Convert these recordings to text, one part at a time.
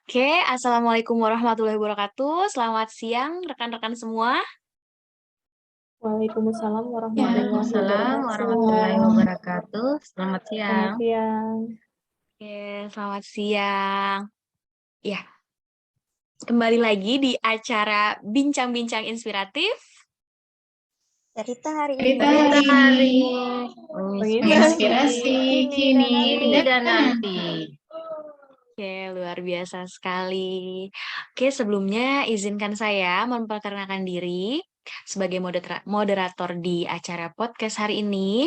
Oke, Assalamualaikum warahmatullahi wabarakatuh. Selamat siang, rekan-rekan semua. Waalaikumsalam warahmatullahi Waalaikumsalam warahmatullahi wabarakatuh. wabarakatuh. Selamat Selamat siang. siang. Oke, selamat siang. Ya, kembali lagi di acara Bincang-Bincang Inspiratif. Cerita hari Cerita ini. hari Menginspirasi kini dan nanti. Oke, luar biasa sekali. Oke, sebelumnya izinkan saya memperkenalkan diri sebagai moderator di acara podcast hari ini.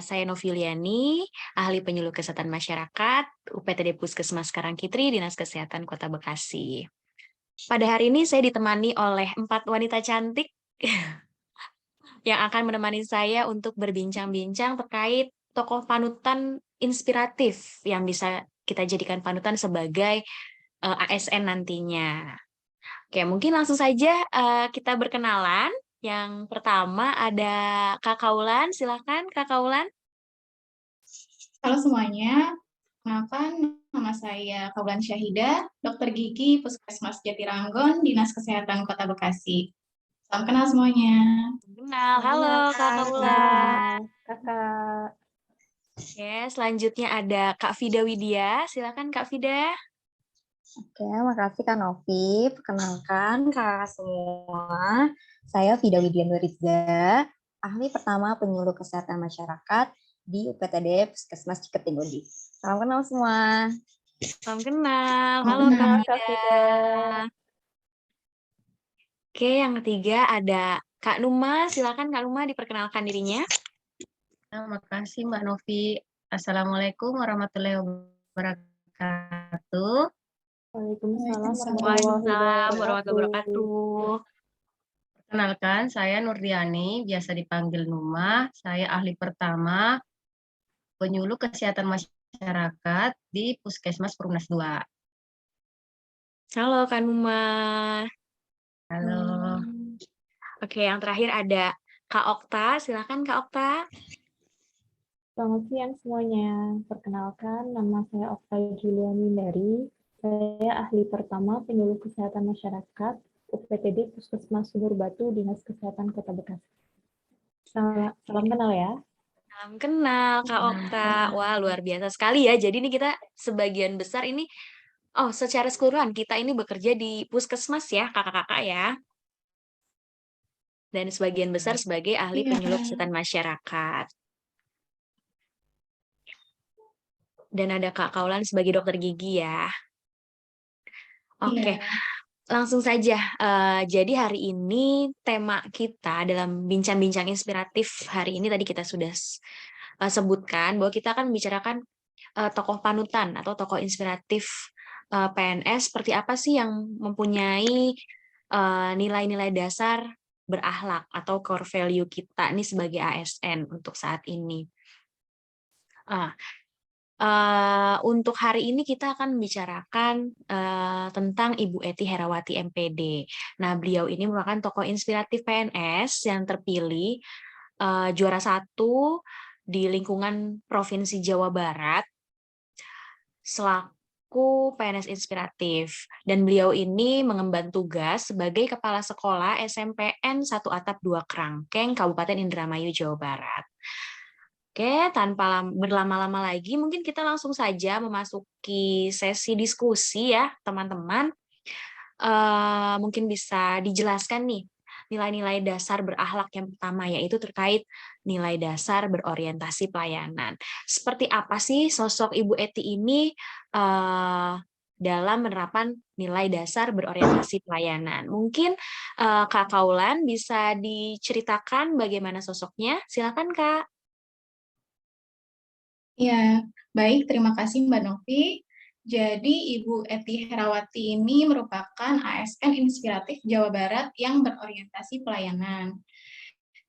Saya Noviliani, ahli penyuluh kesehatan masyarakat, UPTD Puskesmas Karangkitri, Dinas Kesehatan Kota Bekasi. Pada hari ini saya ditemani oleh 4 wanita cantik yang akan menemani saya untuk berbincang-bincang terkait tokoh panutan inspiratif yang bisa kita jadikan panutan sebagai ASN nantinya. Oke, mungkin langsung saja kita berkenalan. Yang pertama ada Kak Kaulan, silakan Kak Kaulan. Halo semuanya, kenalkan nama saya Kaulan Syahida, dokter gigi Puskesmas Jatiranggon, Dinas Kesehatan Kota Bekasi. Salam kenal semuanya. Kenal, halo Kak Kaulan. Nah, Kakak. Oke, selanjutnya ada Kak Vida Widya, silakan Kak Vida. Oke, makasih Kak Novi. Perkenalkan kakak semua. Saya Vida Widya Nuriza, ahli pertama penyuluh kesehatan masyarakat di UPTD Puskesmas Ciketinggodi. Salam kenal semua. Salam kenal, halo Salam kenal, Kak Kak Vida. Vida. Oke, yang ketiga ada Kak Numa, silakan Kak Numa diperkenalkan dirinya. Terima kasih Mbak Novi. Assalamualaikum warahmatullahi wabarakatuh. Waalaikumsalam Waalaikumsalam warahmatullahi wabarakatuh. wabarakatuh. Perkenalkan, saya Nurdiani, biasa dipanggil Numa. Saya ahli pertama penyuluh kesehatan masyarakat di Puskesmas Perumnas 2. Halo Kak Numa. Halo. Oke, yang terakhir ada Kak Okta, silakan Kak Okta. Selamat siang semuanya. Perkenalkan, nama saya Okta Juliani Dari. Saya ahli pertama penyuluh kesehatan masyarakat UPTD Puskesmas Sumur Batu, Dinas Kesehatan Kota Bekasi. Salam kenal ya. Salam kenal Kak Okta. Wah, luar biasa sekali ya. Jadi ini kita sebagian besar ini, secara keseluruhan kita ini bekerja di puskesmas ya, kakak-kakak ya. Dan sebagian besar sebagai ahli penyuluh kesehatan masyarakat. Dan ada Kak Kaulan sebagai dokter gigi ya. Oke, langsung saja. Jadi hari ini tema kita dalam bincang-bincang inspiratif hari ini tadi kita sudah sebutkan bahwa kita akan membicarakan tokoh panutan atau tokoh inspiratif PNS seperti apa sih yang mempunyai nilai-nilai dasar berakhlak atau core value kita nih sebagai ASN untuk saat ini. Untuk hari ini kita akan membicarakan tentang Ibu Ety Herawati MPD. Nah, beliau ini merupakan tokoh inspiratif PNS yang terpilih juara 1 di lingkungan Provinsi Jawa Barat selaku PNS inspiratif. Dan beliau ini mengemban tugas sebagai Kepala Sekolah SMPN 1 Atap 2 Kerangkeng, Kabupaten Indramayu, Jawa Barat. Oke, tanpa berlama-lama lagi, mungkin kita langsung saja memasuki sesi diskusi ya, teman-teman. Mungkin bisa dijelaskan nih, nilai-nilai dasar berakhlak yang pertama, yaitu terkait nilai dasar berorientasi pelayanan. Seperti apa sih sosok Ibu Ety ini dalam menerapkan nilai dasar berorientasi pelayanan? Mungkin Kak Kaulan bisa diceritakan bagaimana sosoknya? Silakan Kak. Ya, baik. Terima kasih Mbak Novi. Jadi Ibu Ety Herawati ini merupakan ASN inspiratif Jawa Barat yang berorientasi pelayanan.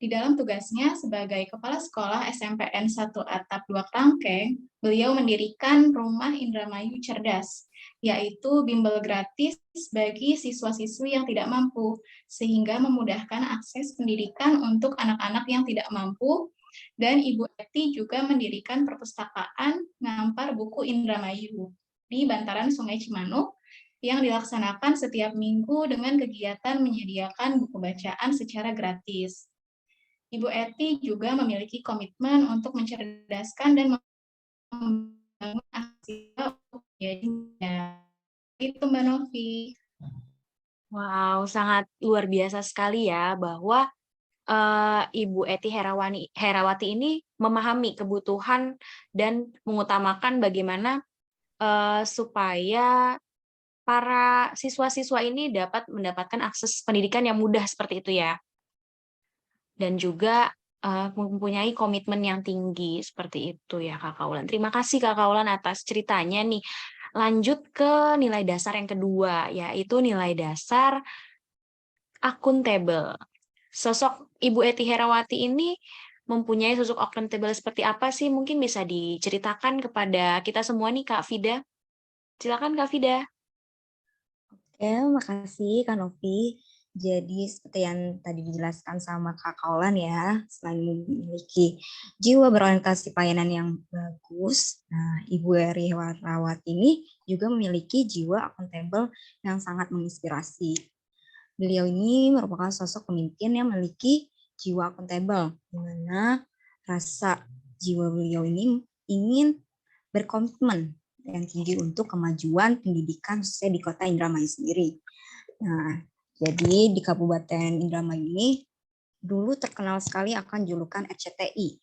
Di dalam tugasnya sebagai Kepala Sekolah SMPN 1 Atap 2 Kerangkeng, beliau mendirikan Rumah Indramayu Cerdas, yaitu bimbel gratis bagi siswa-siswi yang tidak mampu, sehingga memudahkan akses pendidikan untuk anak-anak yang tidak mampu. Dan Ibu Ety juga mendirikan perpustakaan Ngampar Buku Indramayu di bantaran Sungai Cimanuk yang dilaksanakan setiap minggu dengan kegiatan menyediakan buku bacaan secara gratis. Ibu Eti juga memiliki komitmen untuk mencerdaskan dan membangun mahasiswa untuk menjadi muda. Itu Mbak Novi. Wow, sangat luar biasa sekali ya bahwa Ibu Eti Herawati ini memahami kebutuhan dan mengutamakan bagaimana supaya para siswa-siswa ini dapat mendapatkan akses pendidikan yang mudah seperti itu ya. Dan juga mempunyai komitmen yang tinggi seperti itu ya Kak Kaulan. Terima kasih Kak Kaulan atas ceritanya nih. Lanjut ke nilai dasar yang kedua, yaitu nilai dasar akuntabel. Sosok Ibu Eti Herawati ini mempunyai sosok akuntabel seperti apa sih? Mungkin bisa diceritakan kepada kita semua nih Kak Fida. Silakan Kak Fida. Oke, makasih Kak Novi. Jadi seperti yang tadi dijelaskan sama Kak Kaulan ya, selain memiliki jiwa berorientasi pelayanan yang bagus, nah Ibu Eri Herawati ini juga memiliki jiwa akuntabel yang sangat menginspirasi. Beliau ini merupakan sosok pemimpin yang memiliki jiwa akuntabel, di mana rasa jiwa beliau ini ingin berkomitmen yang tinggi untuk kemajuan pendidikan khususnya di kota Indramayu sendiri. Nah, jadi di Kabupaten Indramayu ini dulu terkenal sekali akan julukan RCTI.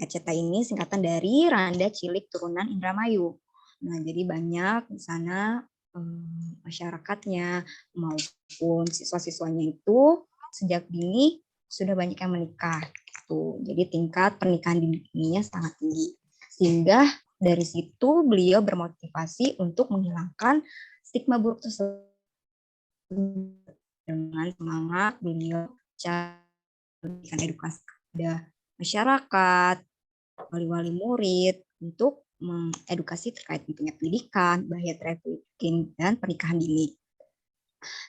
RCTI ini singkatan dari Randa Cilik Turunan Indramayu. Nah, jadi banyak di sana masyarakatnya maupun siswa-siswanya itu sejak dini sudah banyak yang menikah. Gitu. Jadi tingkat pernikahan dininya sangat tinggi. Sehingga dari situ beliau bermotivasi untuk menghilangkan stigma buruk tersebut dengan semangat beliau memberikan edukasi kepada masyarakat, wali-wali murid untuk mengedukasi terkait pentingnya pendidikan, bahaya trafficking, dan pernikahan dini.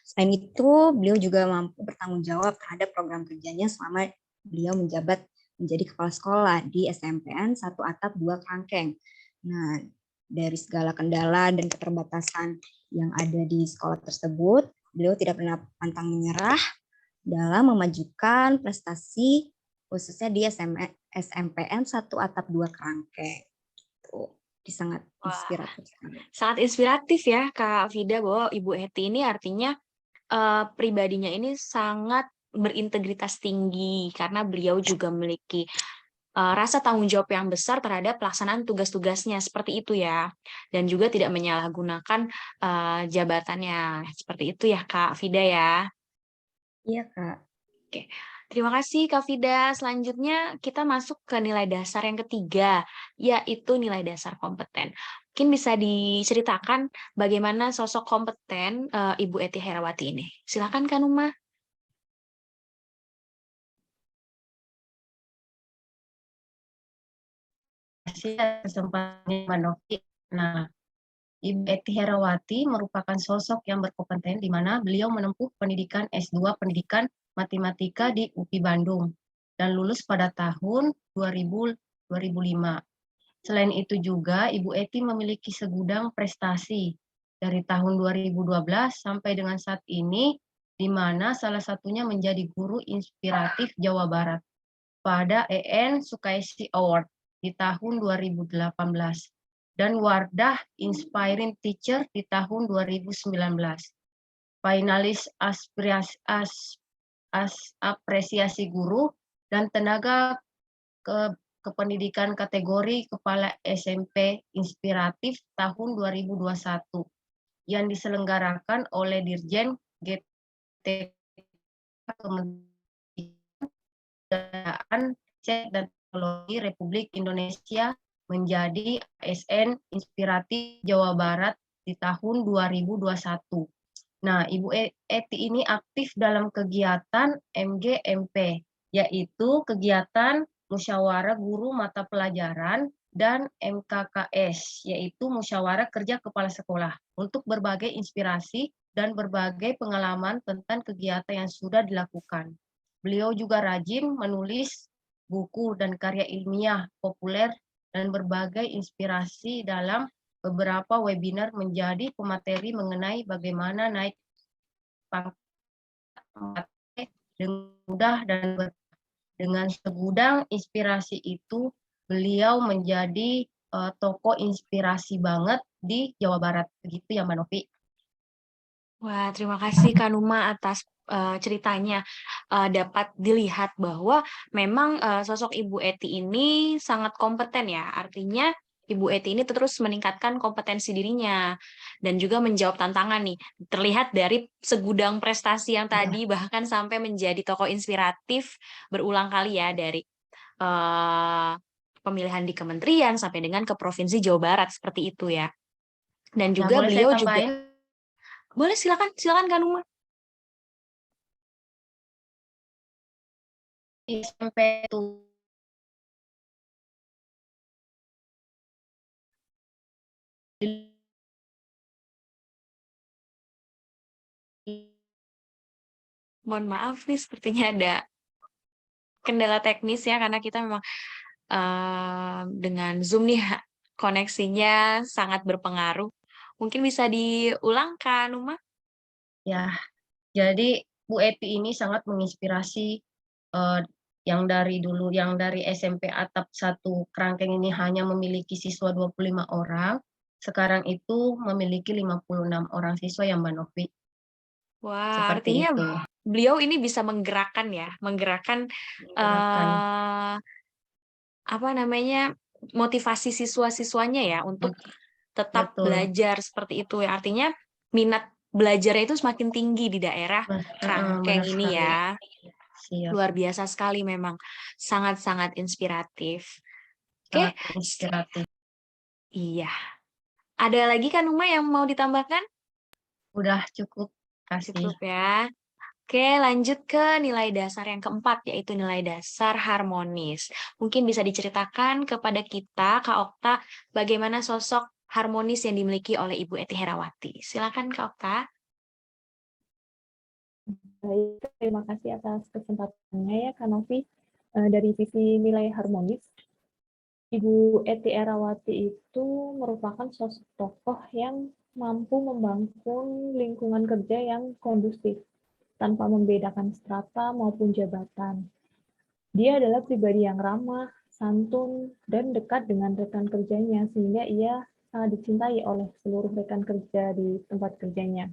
Selain itu, beliau juga mampu bertanggung jawab terhadap program kerjanya selama beliau menjabat menjadi kepala sekolah di SMPN 1 Atap 2 Kerangkeng. Nah, dari segala kendala dan keterbatasan yang ada di sekolah tersebut, beliau tidak pernah pantang menyerah dalam memajukan prestasi khususnya di SMPN 1 Atap 2 Kerangkeng. Sangat inspiratif. Sangat inspiratif ya Kak Fida bahwa Ibu Eti ini artinya pribadinya ini sangat berintegritas tinggi karena beliau juga memiliki rasa tanggung jawab yang besar terhadap pelaksanaan tugas-tugasnya seperti itu ya, dan juga tidak menyalahgunakan jabatannya seperti itu ya Kak Fida ya. Iya Kak. Oke, terima kasih Kak Fida. Selanjutnya kita masuk ke nilai dasar yang ketiga, yaitu nilai dasar kompeten. Mungkin bisa diceritakan bagaimana sosok kompeten Ibu Eti Herawati ini. Silakan Kak Numa. Kesempatannya Mbak Novi. Nah, Ibu Eti Herawati merupakan sosok yang berkompeten di mana beliau menempuh pendidikan S2 Pendidikan Matematika di UPI Bandung dan lulus pada tahun 2005. Selain itu juga Ibu Eti memiliki segudang prestasi dari tahun 2012 sampai dengan saat ini, di mana salah satunya menjadi guru inspiratif Jawa Barat pada EN Sukaisi Award di tahun 2018 dan Wardah Inspiring Teacher di tahun 2019. Finalis apresiasi guru dan tenaga kependidikan kategori Kepala SMP Inspiratif tahun 2021 yang diselenggarakan oleh Dirjen GTK Kementerian dan Teknologi Republik Indonesia menjadi ASN Inspiratif Jawa Barat di tahun 2021. Nah, Ibu Eti ini aktif dalam kegiatan MGMP, yaitu kegiatan Musyawarah Guru Mata Pelajaran dan MKKS, yaitu Musyawarah Kerja Kepala Sekolah, untuk berbagai inspirasi dan berbagai pengalaman tentang kegiatan yang sudah dilakukan. Beliau juga rajin menulis buku dan karya ilmiah populer dan berbagai inspirasi dalam beberapa webinar menjadi pemateri mengenai bagaimana naik pangkat dengan mudah dan dengan segudang inspirasi itu beliau menjadi tokoh inspirasi banget di Jawa Barat. Begitu ya Mbak Novi. Wah, terima kasih Kak Numa atas ceritanya. Dapat dilihat bahwa memang sosok Ibu Eti ini sangat kompeten ya. Artinya Ibu Eti ini terus meningkatkan kompetensi dirinya dan juga menjawab tantangan nih. Terlihat dari segudang prestasi yang tadi bahkan sampai menjadi tokoh inspiratif berulang kali ya dari pemilihan di kementerian sampai dengan ke Provinsi Jawa Barat seperti itu ya. Dan Nah, juga boleh saya beliau juga tambahin boleh silakan Kak Numa. sampai itu Mohon maaf nih, sepertinya ada kendala teknis ya, karena kita memang dengan Zoom nih koneksinya sangat berpengaruh. Mungkin bisa diulang, Kak Numa? ya. Jadi Bu Eti ini sangat menginspirasi yang dari dulu, yang dari SMP atap 1 Kerangkeng ini hanya memiliki siswa 25 orang, sekarang itu memiliki 56 orang siswa yang Mbak Novi. Wah, Seperti artinya itu. beliau ini bisa menggerakkan ya, menggerakkan Gerakan. apa namanya, motivasi siswa-siswanya ya untuk tetap Betul. belajar seperti itu ya. Artinya minat belajarnya itu semakin tinggi di daerah Kerangkeng Benar ini sekali. ya. Siap. Luar biasa sekali memang. Sangat-sangat inspiratif. Oke, Sangat inspiratif. iya. Ada lagi kan Uma yang mau ditambahkan? Udah cukup. Kasih. Cukup ya. Oke, lanjut ke nilai dasar yang keempat, yaitu nilai dasar harmonis. Mungkin bisa diceritakan kepada kita, Kak Okta, bagaimana sosok harmonis yang dimiliki oleh Ibu Eti Herawati. Silakan, Kak Okta. Baik, terima kasih atas kesempatannya ya, Kak Novi. Dari sisi nilai harmonis, Ibu Eti Erawati itu merupakan sosok tokoh yang mampu membangun lingkungan kerja yang kondusif, tanpa membedakan strata maupun jabatan. Dia adalah pribadi yang ramah, santun, dan dekat dengan rekan kerjanya, sehingga ia sangat dicintai oleh seluruh rekan kerja di tempat kerjanya.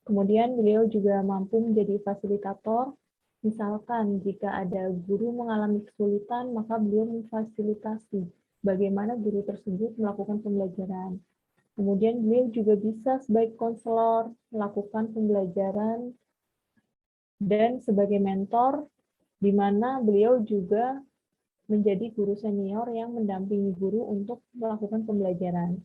Kemudian beliau juga mampu menjadi fasilitator. Misalkan jika ada guru mengalami kesulitan, maka beliau memfasilitasi bagaimana guru tersebut melakukan pembelajaran. Kemudian beliau juga bisa sebagai konselor melakukan pembelajaran dan sebagai mentor, di mana beliau juga menjadi guru senior yang mendampingi guru untuk melakukan pembelajaran.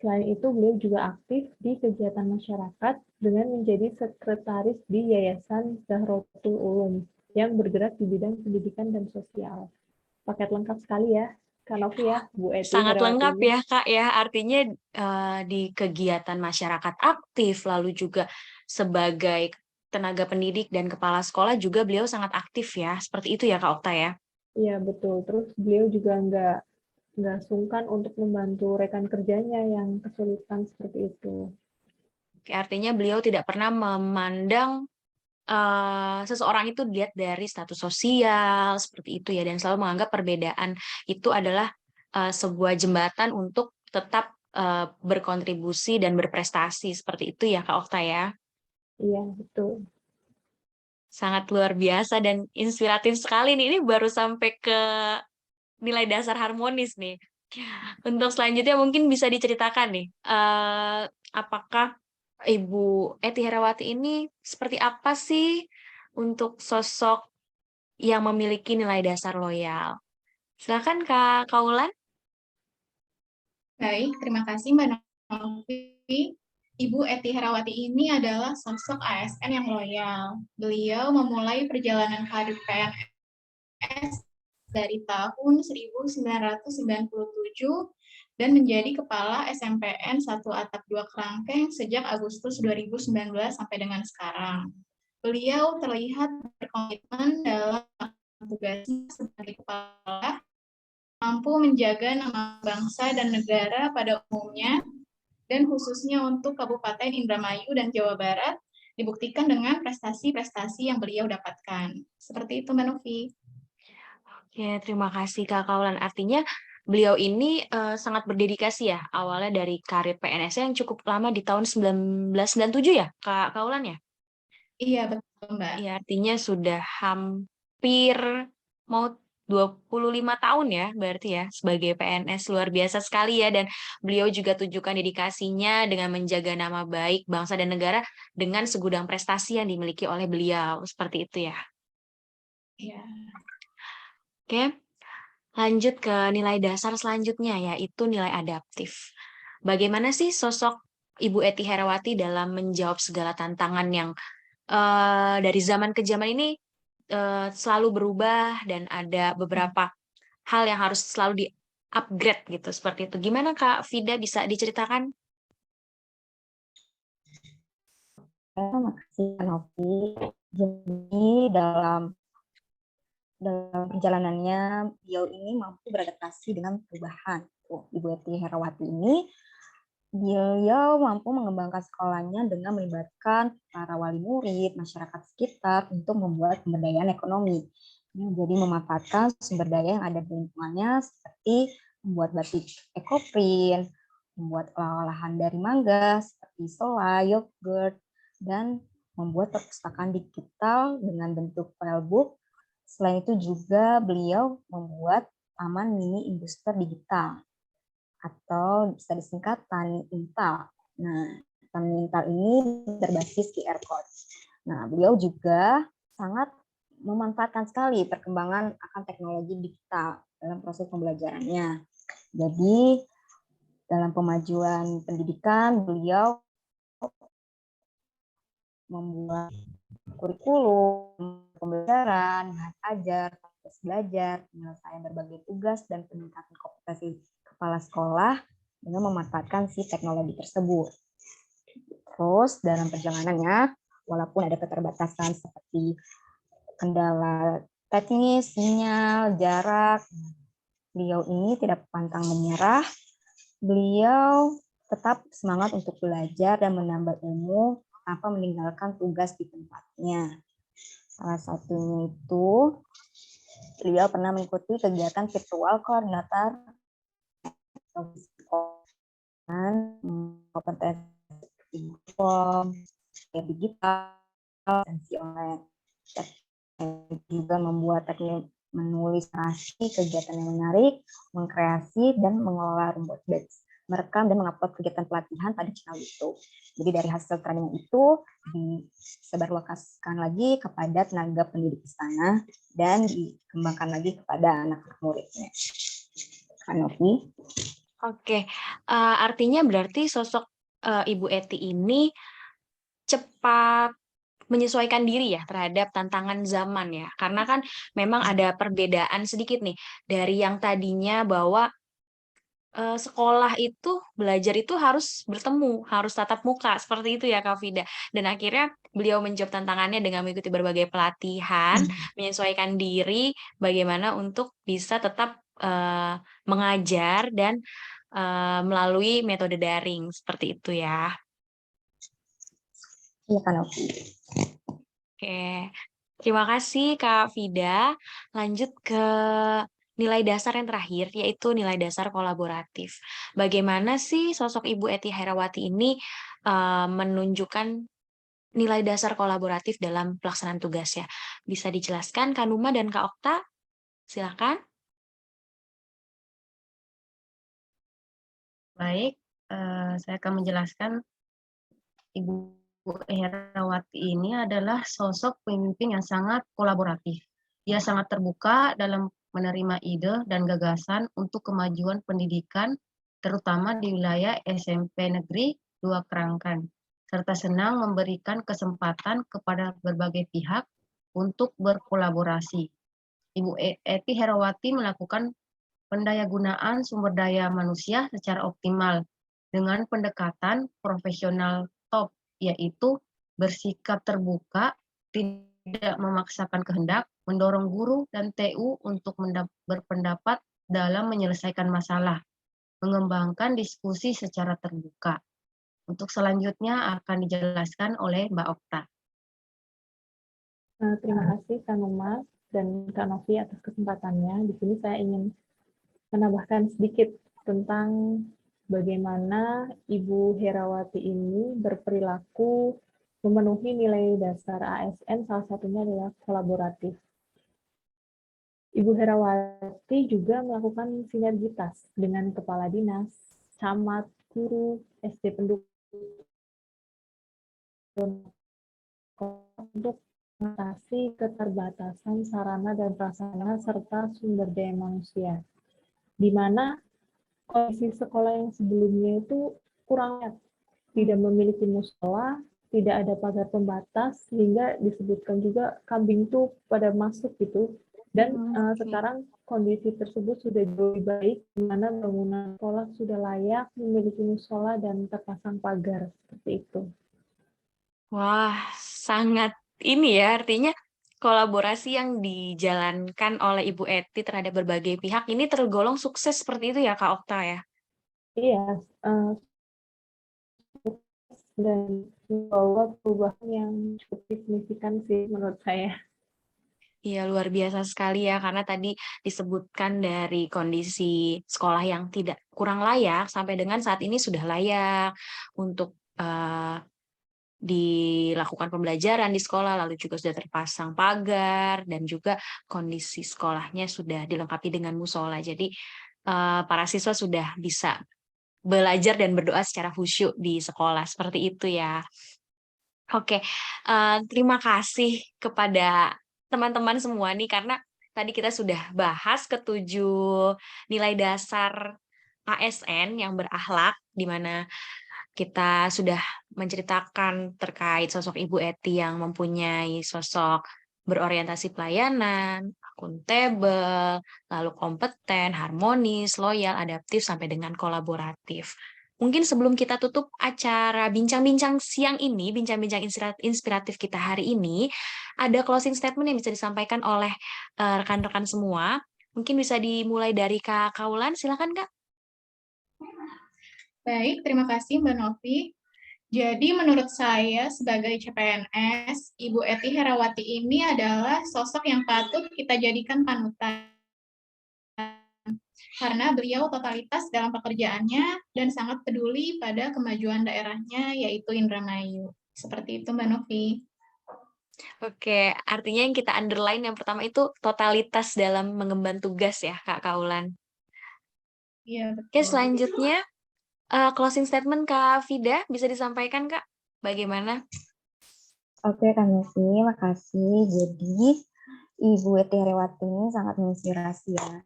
Selain itu, beliau juga aktif di kegiatan masyarakat dengan menjadi sekretaris di Yayasan Zahrotul Ulum yang bergerak di bidang pendidikan dan sosial. Paket lengkap sekali ya, Kak Novi ya, Bu Eti Sangat Herawati lengkap ini. ya, Kak ya. Artinya di kegiatan masyarakat aktif, lalu juga sebagai tenaga pendidik dan kepala sekolah juga beliau sangat aktif ya. Seperti itu ya, Kak Okta ya. Iya, betul. Terus beliau juga nggak sungkan untuk membantu rekan kerjanya yang kesulitan seperti itu. Oke, artinya beliau tidak pernah memandang seseorang itu dilihat dari status sosial seperti itu ya, dan selalu menganggap perbedaan itu adalah sebuah jembatan untuk tetap berkontribusi dan berprestasi seperti itu ya Kak Okta ya. Iya, betul. Sangat luar biasa dan inspiratif sekali nih. Ini baru sampai ke nilai dasar harmonis nih. Untuk selanjutnya mungkin bisa diceritakan nih, apakah Ibu Eti Herawati ini seperti apa sih untuk sosok yang memiliki nilai dasar loyal? Silakan Kak Kaulan. Baik, terima kasih Mbak Novi. Ibu Eti Herawati ini adalah sosok ASN yang loyal. Beliau memulai perjalanan karir PNS dari tahun 1997 dan menjadi Kepala SMPN 1 Atap 2 Kerangkeng sejak Agustus 2019 sampai dengan sekarang. Beliau terlihat berkomitmen dalam tugasnya sebagai kepala mampu menjaga nama bangsa dan negara pada umumnya, dan khususnya untuk Kabupaten Indramayu dan Jawa Barat, dibuktikan dengan prestasi-prestasi yang beliau dapatkan. Seperti itu, Mbak Novi. Oke, terima kasih Kak Kaulan. Artinya beliau ini sangat berdedikasi ya, awalnya dari karir PNS yang cukup lama di tahun 1997 ya, Kak Kaulan ya? Iya, betul, Mbak. Iya, artinya sudah hampir mau 25 tahun ya, berarti ya, sebagai PNS. Luar biasa sekali ya, dan beliau juga tunjukkan dedikasinya dengan menjaga nama baik bangsa dan negara dengan segudang prestasi yang dimiliki oleh beliau. Seperti itu ya. Iya. Oke, lanjut ke nilai dasar selanjutnya, yaitu nilai adaptif. Bagaimana sih sosok Ibu Ety Herawati dalam menjawab segala tantangan yang dari zaman ke zaman ini selalu berubah dan ada beberapa hal yang harus selalu di-upgrade gitu, seperti itu. Gimana Kak Vida, bisa diceritakan? Terima kasih, Kak Novi. Jadi dalam perjalanannya, beliau ini mampu beradaptasi dengan perubahan. Ibu Ety Herawati ini, beliau mampu mengembangkan sekolahnya dengan melibatkan para wali murid, masyarakat sekitar untuk membuat pemberdayaan ekonomi. Jadi memanfaatkan sumber daya yang ada di lingkungannya seperti membuat batik ekoprint, membuat olahan dari mangga seperti selai, yogurt, dan membuat perpustakaan digital dengan bentuk filebook. Selain itu juga beliau membuat taman mini industri digital atau bisa disingkat Tani Intal. Nah, Tani Intal ini berbasis QR code. Nah, beliau juga sangat memanfaatkan sekali perkembangan akan teknologi digital dalam proses pembelajarannya. Jadi, dalam pemajuan pendidikan, beliau membuat kurikulum, pembelajaran, bahan ajar, proses belajar, penyelesaian berbagai tugas, dan peningkatan kompetensi kepala sekolah dengan memanfaatkan si teknologi tersebut. Terus dalam perjalanannya, walaupun ada keterbatasan seperti kendala teknis, sinyal, jarak, beliau ini tidak pantang menyerah. Beliau tetap semangat untuk belajar dan menambah ilmu tanpa meninggalkan tugas di tempatnya. Salah satunya itu, beliau pernah mengikuti kegiatan virtual koordinator kompetensi form, digital, kompetensi online, juga membuat teknik menulis narasi, kegiatan yang menarik, mengkreasi dan mengelola robot batch, merekam dan mengupload kegiatan pelatihan pada channel YouTube. Jadi dari hasil training itu disebarluaskan lagi kepada tenaga pendidik di sana dan dikembangkan lagi kepada anak-anak muridnya. Kak Novi. Oke, artinya berarti sosok Ibu Ety ini cepat menyesuaikan diri ya terhadap tantangan zaman ya. Karena kan memang ada perbedaan sedikit nih dari yang tadinya bahwa sekolah itu, belajar itu harus bertemu, harus tatap muka, seperti itu ya Kak Vida. Dan akhirnya beliau menjawab tantangannya dengan mengikuti berbagai pelatihan, menyesuaikan diri bagaimana untuk bisa tetap mengajar dan melalui metode daring, seperti itu ya. Iya, Kak Novi. Oke, terima kasih Kak Vida. Lanjut ke nilai dasar yang terakhir, yaitu nilai dasar kolaboratif. Bagaimana sih sosok Ibu Ety Herawati ini menunjukkan nilai dasar kolaboratif dalam pelaksanaan tugasnya? Bisa dijelaskan Kak Numa dan Kak Okta? Silakan. Baik, saya akan menjelaskan. Ibu Herawati ini adalah sosok pemimpin yang sangat kolaboratif. Ia sangat terbuka dalam menerima ide dan gagasan untuk kemajuan pendidikan, terutama di wilayah SMP Negeri 2 Kerangkan, serta senang memberikan kesempatan kepada berbagai pihak untuk berkolaborasi. Ibu Ety Herawati melakukan pendayagunaan sumber daya manusia secara optimal dengan pendekatan profesional top, yaitu bersikap terbuka, tidak memaksakan kehendak, mendorong guru dan TU untuk berpendapat dalam menyelesaikan masalah, mengembangkan diskusi secara terbuka. Untuk selanjutnya akan dijelaskan oleh Mbak Okta. Terima kasih Kak Numa dan Kak Novi atas kesempatannya. Di sini saya ingin menambahkan sedikit tentang bagaimana Ibu Herawati ini berperilaku memenuhi nilai dasar ASN, salah satunya adalah kolaboratif. Ibu Herawati juga melakukan sinergitas dengan kepala dinas, camat, guru, SD pendukung untuk mengatasi keterbatasan sarana dan prasarana serta sumber daya manusia, di mana kondisi sekolah yang sebelumnya itu kurang layak, tidak memiliki musola, tidak ada pagar pembatas, sehingga disebutkan juga kambing tuh pada masuk gitu. Dan sekarang kondisi tersebut sudah jauh lebih baik, di mana bangunan sekolah sudah layak, memiliki musola dan terpasang pagar seperti itu. Wah, sangat ini ya, artinya kolaborasi yang dijalankan oleh Ibu Eti terhadap berbagai pihak ini tergolong sukses seperti itu ya, Kak Okta ya? Iya, dan membawa perubahan yang cukup signifikan sih menurut saya. Iya, luar biasa sekali ya, karena tadi disebutkan dari kondisi sekolah yang tidak kurang layak, sampai dengan saat ini sudah layak untuk dilakukan pembelajaran di sekolah, lalu juga sudah terpasang pagar, dan juga kondisi sekolahnya sudah dilengkapi dengan musola. Jadi para siswa sudah bisa belajar dan berdoa secara khusyuk di sekolah, seperti itu ya. Oke, terima kasih kepada teman-teman semua nih, karena tadi kita sudah bahas ketujuh nilai dasar ASN yang berakhlak, di mana kita sudah menceritakan terkait sosok Ibu Eti yang mempunyai sosok berorientasi pelayanan, akuntabel, lalu kompeten, harmonis, loyal, adaptif, sampai dengan kolaboratif. Mungkin sebelum kita tutup acara bincang-bincang siang ini, bincang-bincang inspiratif kita hari ini, ada closing statement yang bisa disampaikan oleh rekan-rekan semua. Mungkin bisa dimulai dari Kak Kaulan, silakan Kak. Baik, terima kasih Mbak Novi. Jadi menurut saya sebagai CPNS, Ibu Eti Herawati ini adalah sosok yang patut kita jadikan panutan. Karena beliau totalitas dalam pekerjaannya dan sangat peduli pada kemajuan daerahnya, yaitu Indramayu. Seperti itu Mbak Novi. Oke, artinya yang kita underline yang pertama itu totalitas dalam mengemban tugas ya, Kak Kaulan. Iya, Oke, betul. selanjutnya closing statement Kak Vida bisa disampaikan Kak, bagaimana? Oke, Kak Messi, makasih. Jadi, Ibu Eti Herawati ini sangat menginspirasi ya.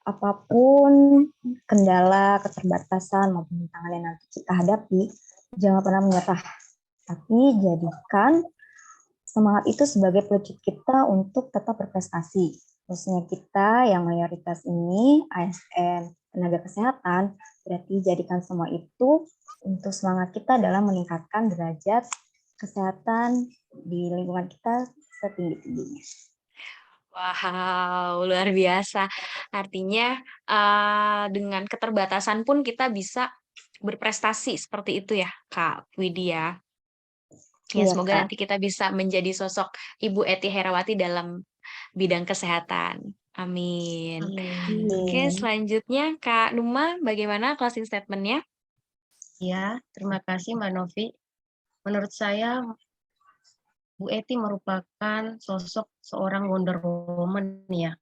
Apapun kendala, keterbatasan, maupun tantangan yang nanti kita hadapi, jangan pernah menyerah. Tapi jadikan semangat itu sebagai pelucut kita untuk tetap berprestasi. Khususnya kita yang mayoritas ini ASN, tenaga kesehatan, berarti jadikan semua itu untuk semangat kita dalam meningkatkan derajat kesehatan di lingkungan kita setinggi-tingginya. Wow, luar biasa. Artinya dengan keterbatasan pun kita bisa berprestasi seperti itu ya, Kak Widya. Ya, Iya, semoga Kak. nanti kita bisa menjadi sosok Ibu Eti Herawati dalam bidang kesehatan. Amin. Oke, selanjutnya Kak Numa, bagaimana closing statement-nya? Ya, terima kasih Mbak Novi. Menurut saya, Bu Eti merupakan sosok seorang Wonder Woman ya.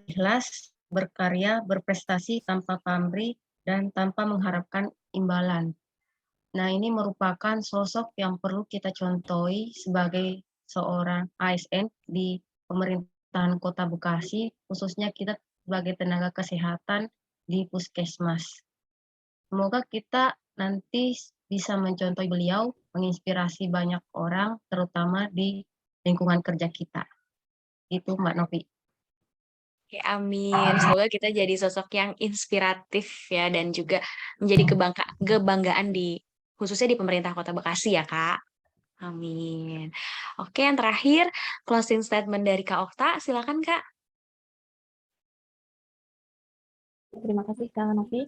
Ikhlas, berkarya, berprestasi tanpa pamrih, dan tanpa mengharapkan imbalan. Nah, ini merupakan sosok yang perlu kita contohi sebagai seorang ASN di pemerintahan Kota Bekasi, khususnya kita sebagai tenaga kesehatan di Puskesmas. Semoga kita nanti bisa mencontohi beliau, menginspirasi banyak orang, terutama di lingkungan kerja kita. Itu Mbak Novi. Oke, amin. Semoga kita jadi sosok yang inspiratif ya, dan juga menjadi kebanggaan khususnya di pemerintah Kota Bekasi ya, Kak. Amin. Oke, yang terakhir closing statement dari Kak Okta, silakan Kak. terima kasih Kak Novi.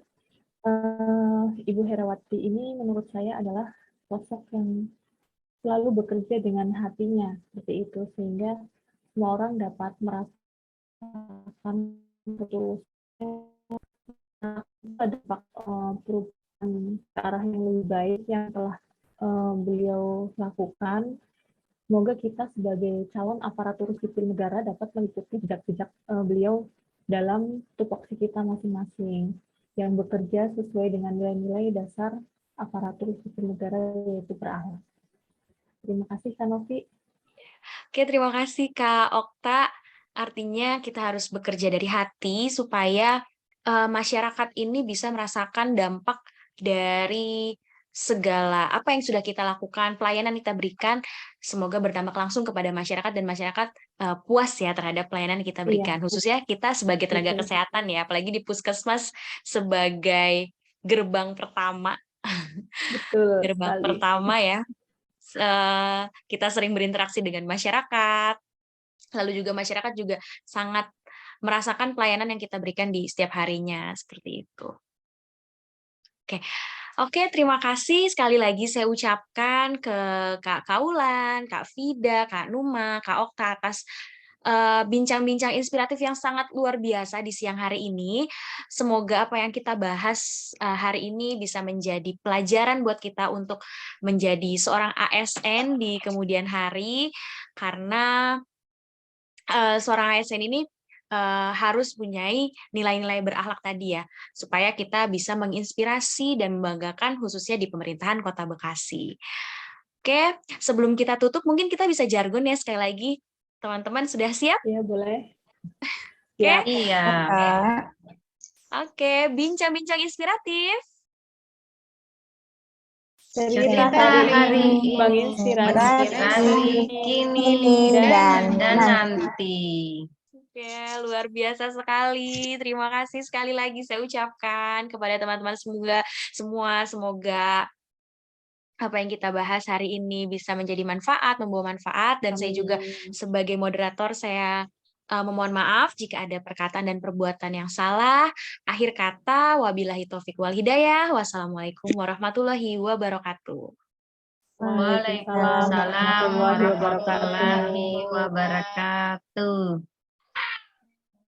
Ibu Herawati ini menurut saya adalah sosok yang selalu bekerja dengan hatinya seperti itu, sehingga semua orang dapat merasakan ketulusan, dampak perubahan ke arah yang lebih baik yang telah beliau lakukan. Semoga kita sebagai calon aparatur sipil negara dapat mengikuti jejak-jejak beliau dalam tupoksi kita masing-masing yang bekerja sesuai dengan nilai-nilai dasar aparatur sipil negara, yaitu berakhlak. Terima kasih Kak Novi. Oke, terima kasih Kak Okta. Artinya kita harus bekerja dari hati supaya masyarakat ini bisa merasakan dampak dari segala apa yang sudah kita lakukan, pelayanan kita berikan, semoga berdampak langsung kepada masyarakat dan masyarakat puas ya terhadap pelayanan yang kita berikan. Khususnya kita sebagai tenaga kesehatan ya, apalagi di puskesmas sebagai gerbang pertama. Betul Gerbang sekali. pertama ya. Kita sering berinteraksi dengan masyarakat, lalu juga masyarakat juga sangat merasakan pelayanan yang kita berikan di setiap harinya, seperti itu. Oke, terima kasih sekali lagi saya ucapkan ke Kak Kaulan, Kak Vida, Kak Numa, Kak Okta atas bincang-bincang inspiratif yang sangat luar biasa di siang hari ini. Semoga apa yang kita bahas hari ini bisa menjadi pelajaran buat kita untuk menjadi seorang ASN di kemudian hari, karena seorang ASN ini harus mempunyai nilai-nilai berakhlak tadi ya, supaya kita bisa menginspirasi dan membanggakan khususnya di pemerintahan Kota Bekasi. Oke, sebelum kita tutup mungkin kita bisa jargon ya sekali lagi. Teman-teman sudah siap? Ya, boleh. Oke? Iya. Oke, bincang-bincang inspiratif. Cerita hari ini menginspirasi kini dan nanti. Oke, luar biasa sekali. Terima kasih sekali lagi saya ucapkan kepada teman-teman semoga apa yang kita bahas hari ini bisa menjadi manfaat, membawa manfaat, dan saya juga sebagai moderator saya memohon maaf jika ada perkataan dan perbuatan yang salah. Akhir kata, wabillahi taufik wal hidayah. Wassalamualaikum warahmatullahi wabarakatuh. Waalaikumsalam warahmatullahi wabarakatuh.